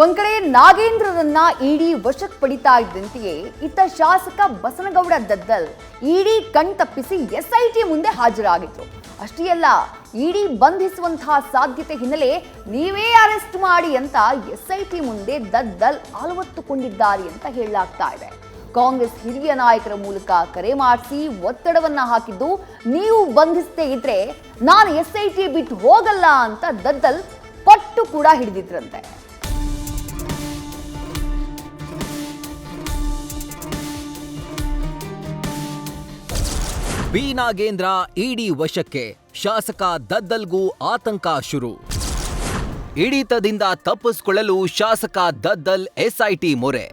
ಒಂದ್ ಕಡೆ ನಾಗೇಂದ್ರರನ್ನ ಇಡಿ ವಶಕ್ಕೆ ಪಡಿತಾ ಇದ್ದಂತೆಯೇ ಇತ್ತ ಶಾಸಕ ಬಸನಗೌಡ ದದ್ದಲ್ ಇಡಿ ಕಣ್ತಪ್ಪಿಸಿ ಎಸ್ಐಟಿ ಮುಂದೆ ಹಾಜರಾಗಿದ್ರು. ಅಷ್ಟೇ ಅಲ್ಲ, ಇಡಿ ಬಂಧಿಸುವಂತಹ ಸಾಧ್ಯತೆ ಹಿನ್ನೆಲೆ ನೀವೇ ಅರೆಸ್ಟ್ ಮಾಡಿ ಅಂತ ಎಸ್ಐಟಿ ಮುಂದೆ ದದ್ದಲ್ ಅಲವತ್ತುಕೊಂಡಿದ್ದಾರೆ ಅಂತ ಹೇಳಲಾಗ್ತಾ ಇದೆ. ಕಾಂಗ್ರೆಸ್ ಹಿರಿಯ ನಾಯಕರ ಮೂಲಕ ಕರೆ ಮಾಡಿಸಿ ಒತ್ತಡವನ್ನ ಹಾಕಿದ್ದು, ನೀವು ಬಂಧಿಸದೇ ಇದ್ರೆ ನಾನು ಎಸ್ಐಟಿ ಬಿಟ್ಟು ಹೋಗಲ್ಲ ಅಂತ ದದ್ದಲ್ ಪಟ್ಟು ಕೂಡ ಹಿಡಿದಿದ್ರಂತೆ. ಬಿ ನಾಗೇಂದ್ರ ಇಡಿ ವಶಕ್ಕೆ, ಶಾಸಕ ದದ್ದಲ್ಗೂ ಆತಂಕ ಶುರು. ಹಿಡಿತದಿಂದ ತಪ್ಪಿಸಿಕೊಳ್ಳಲು ಶಾಸಕ ದದ್ದಲ್ ಎಸ್ಐಟಿ ಮೊರೆ.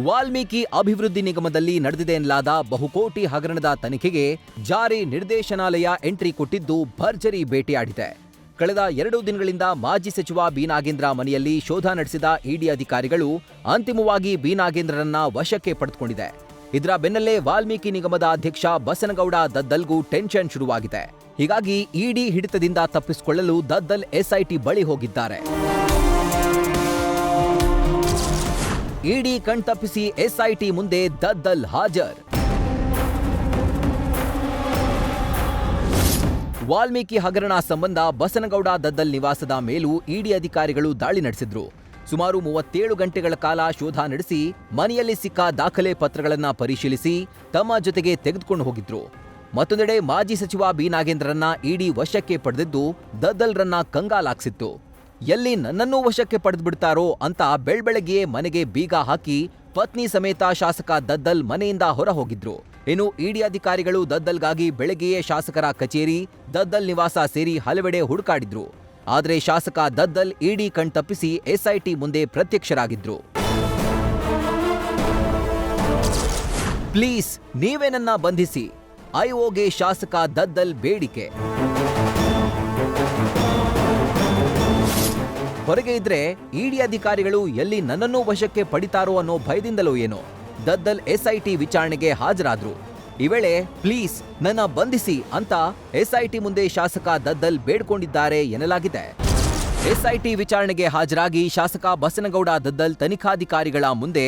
ವಾಲ್ಮೀಕಿ ಅಭಿವೃದ್ಧಿ ನಿಗಮದಲ್ಲಿ ನಡೆದಿದೆ ಎನ್ನಲಾದ ಬಹುಕೋಟಿ ಹಗರಣದ ತನಿಖೆಗೆ ಜಾರಿ ನಿರ್ದೇಶನಾಲಯ ಎಂಟ್ರಿ ಕೊಟ್ಟಿದ್ದು ಭರ್ಜರಿ ಭೇಟಿಯಾಡಿದೆ. ಕಳೆದ 2 ದಿನಗಳಿಂದ ಮಾಜಿ ಸಚಿವ ಬಿ ನಾಗೇಂದ್ರ ಮನೆಯಲ್ಲಿ ಶೋಧ ನಡೆಸಿದ ಇಡಿ ಅಧಿಕಾರಿಗಳು ಅಂತಿಮವಾಗಿ ಬಿ ನಾಗೇಂದ್ರರನ್ನ ವಶಕ್ಕೆ ಪಡೆದುಕೊಂಡಿದೆ. ಇದರ ಬೆನ್ನಲ್ಲೇ ವಾಲ್ಮೀಕಿ ನಿಗಮದ ಅಧ್ಯಕ್ಷ ಬಸನಗೌಡ ದದ್ದಲ್ಗೂ ಟೆನ್ಷನ್ ಶುರುವಾಗಿದೆ. ಹೀಗಾಗಿ ಇಡಿ ಹಿಡಿತದಿಂದ ತಪ್ಪಿಸಿಕೊಳ್ಳಲು ದದ್ದಲ್ ಎಸ್ಐಟಿ ಬಳಿ ಹೋಗಿದ್ದಾರೆ. ಇಡಿ ಕಣ್ತಪ್ಪಿಸಿ ಎಸ್ಐಟಿ ಮುಂದೆ ದದ್ದಲ್ ಹಾಜರ್. ವಾಲ್ಮೀಕಿ ಹಗರಣ ಸಂಬಂಧ ಬಸನಗೌಡ ದದ್ದಲ್ ನಿವಾಸದ ಮೇಲೂ ಇಡಿ ಅಧಿಕಾರಿಗಳು ದಾಳಿ ನಡೆಸಿದ್ರು. ಸುಮಾರು 37 ಗಂಟೆಗಳ ಕಾಲ ಶೋಧ ನಡೆಸಿ ಮನೆಯಲ್ಲಿ ಸಿಕ್ಕ ದಾಖಲೆ ಪತ್ರಗಳನ್ನ ಪರಿಶೀಲಿಸಿ ತಮ್ಮ ಜೊತೆಗೆ ತೆಗೆದುಕೊಂಡು ಹೋಗಿದ್ರು. ಮತ್ತೊಂದೆಡೆ ಮಾಜಿ ಸಚಿವ ಬಿ ನಾಗೇಂದ್ರರನ್ನ ಇಡಿ ವಶಕ್ಕೆ ಪಡೆದಿದ್ದು ದದ್ದಲ್ರನ್ನ ಕಂಗಾಲಾಗ್ಸಿತ್ತು. ಎಲ್ಲಿ ನನ್ನನ್ನೂ ವಶಕ್ಕೆ ಪಡೆದುಬಿಡ್ತಾರೋ ಅಂತ ಬೆಳ್ಬೆಳಗ್ಗೆಯೇ ಮನೆಗೆ ಬೀಗ ಹಾಕಿ ಪತ್ನಿ ಸಮೇತ ಶಾಸಕ ದದ್ದಲ್ ಮನೆಯಿಂದ ಹೊರ ಹೋಗಿದ್ರು. ಇನ್ನು ಇಡಿ ಅಧಿಕಾರಿಗಳು ದದ್ದಲ್ಗಾಗಿ ಬೆಳಗ್ಗೆಯೇ ಶಾಸಕರ ಕಚೇರಿ, ದದ್ದಲ್ ನಿವಾಸ ಸೇರಿ ಹಲವೆಡೆ ಹುಡುಕಾಡಿದ್ರು. ಆದರೆ ಶಾಸಕ ದದ್ದಲ್ ಇಡಿ ಕಣ್ತಪ್ಪಿಸಿ ಎಸ್ಐಟಿ ಮುಂದೆ ಪ್ರತ್ಯಕ್ಷರಾಗಿದ್ರು. ಪ್ಲೀಸ್, ನೀವೇ ನನ್ನ ಬಂಧಿಸಿ, ಐಒಗೆ ಶಾಸಕ ದದ್ದಲ್ ಬೇಡಿಕೆ. ಹೊರಗೆ ಇದ್ರೆ ಇಡಿ ಅಧಿಕಾರಿಗಳು ಎಲ್ಲಿ ನನ್ನನ್ನೂ ವಶಕ್ಕೆ ಪಡಿತಾರೋ ಅನ್ನೋ ಭಯದಿಂದಲೋ ಏನೋ ದದ್ದಲ್ ಎಸ್ಐಟಿ ವಿಚಾರಣೆಗೆ ಹಾಜರಾದ್ರು. ಈ ವೇಳೆ ಪ್ಲೀಸ್ ನನ್ನ ಬಂಧಿಸಿ ಅಂತ ಎಸ್ಐಟಿ ಮುಂದೆ ಶಾಸಕ ದದ್ದಲ್ ಬೇಡ್ಕೊಂಡಿದ್ದಾರೆ ಎನ್ನಲಾಗಿದೆ. ಎಸ್ಐಟಿ ವಿಚಾರಣೆಗೆ ಹಾಜರಾಗಿ ಶಾಸಕ ಬಸನಗೌಡ ದದ್ದಲ್ ತನಿಖಾಧಿಕಾರಿಗಳ ಮುಂದೆ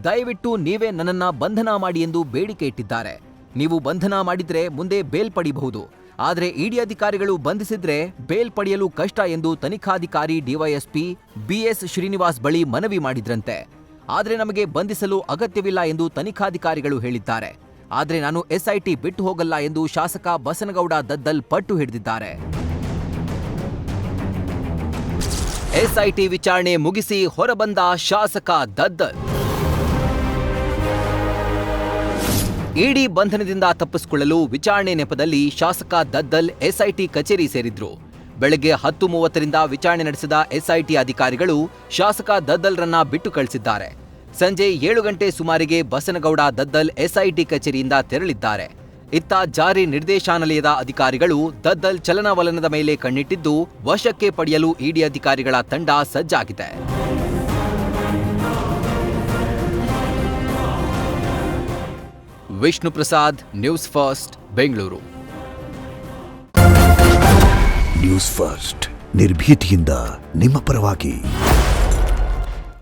ದಯವಿಟ್ಟು ನೀವೇ ನನ್ನನ್ನ ಬಂಧನ ಮಾಡಿ ಎಂದು ಬೇಡಿಕೆ ಇಟ್ಟಿದ್ದಾರೆ. ನೀವು ಬಂಧನ ಮಾಡಿದ್ರೆ ಮುಂದೆ ಬೇಲ್ ಪಡಿಬಹುದು, ಆದರೆ ಇಡಿ ಅಧಿಕಾರಿಗಳು ಬಂಧಿಸಿದ್ರೆ ಬೇಲ್ ಪಡೆಯಲು ಕಷ್ಟ ಎಂದು ತನಿಖಾಧಿಕಾರಿ ಡಿವೈಎಸ್ಪಿ ಬಿಎಸ್ ಶ್ರೀನಿವಾಸ್ ಬಳಿ ಮನವಿ ಮಾಡಿದ್ರಂತೆ. ಆದರೆ ನಮಗೆ ಬಂಧಿಸಲು ಅಗತ್ಯವಿಲ್ಲ ಎಂದು ತನಿಖಾಧಿಕಾರಿಗಳು ಹೇಳಿದ್ದಾರೆ. ಆದರೆ ನಾನು ಎಸ್ಐಟಿ ಬಿಟ್ಟು ಹೋಗಲ್ಲ ಎಂದು ಶಾಸಕ ಬಸನಗೌಡ ದದ್ದಲ್ ಪಟ್ಟು ಹಿಡಿದಿದ್ದಾರೆ. ಎಸ್ಐಟಿ ವಿಚಾರಣೆ ಮುಗಿಸಿ ಹೊರಬಂದ ಶಾಸಕ ದದ್ದಲ್. ಇಡಿ ಬಂಧನದಿಂದ ತಪ್ಪಿಸಿಕೊಳ್ಳಲು ವಿಚಾರಣೆ ನೆಪದಲ್ಲಿ ಶಾಸಕ ದದ್ದಲ್ ಎಸ್ಐಟಿ ಕಚೇರಿ ಸೇರಿದ್ರು. ಬೆಳಗ್ಗೆ 10:30ರಿಂದ ವಿಚಾರಣೆ ನಡೆಸಿದ ಎಸ್ಐಟಿ ಅಧಿಕಾರಿಗಳು ಶಾಸಕ ದದ್ದಲ್ರನ್ನ ಬಿಟ್ಟು ಕಳಿಸಿದ್ದಾರೆ. ಸಂಜೆ 7 ಗಂಟೆ ಸುಮಾರಿಗೆ ಬಸನಗೌಡ ದದ್ದಲ್ ಎಸ್ಐಟಿ ಕಚೇರಿಯಿಂದ ತೆರಳಿದ್ದಾರೆ. ಇತ್ತ ಜಾರಿ ನಿರ್ದೇಶನಾಲಯದ ಅಧಿಕಾರಿಗಳು ದದ್ದಲ್ ಚಲನವಲನದ ಮೇಲೆ ಕಣ್ಣಿಟ್ಟಿದ್ದು ವಶಕ್ಕೆ ಪಡೆಯಲು ಇಡಿ ಅಧಿಕಾರಿಗಳ ತಂಡ ಸಜ್ಜಾಗಿದೆ. Vishnu Prasad, news first, Bengaluru. News first ನಿರ್ಭೀತಿಯಿಂದ ನಿಮ್ಮ ಪರವಾಗಿ.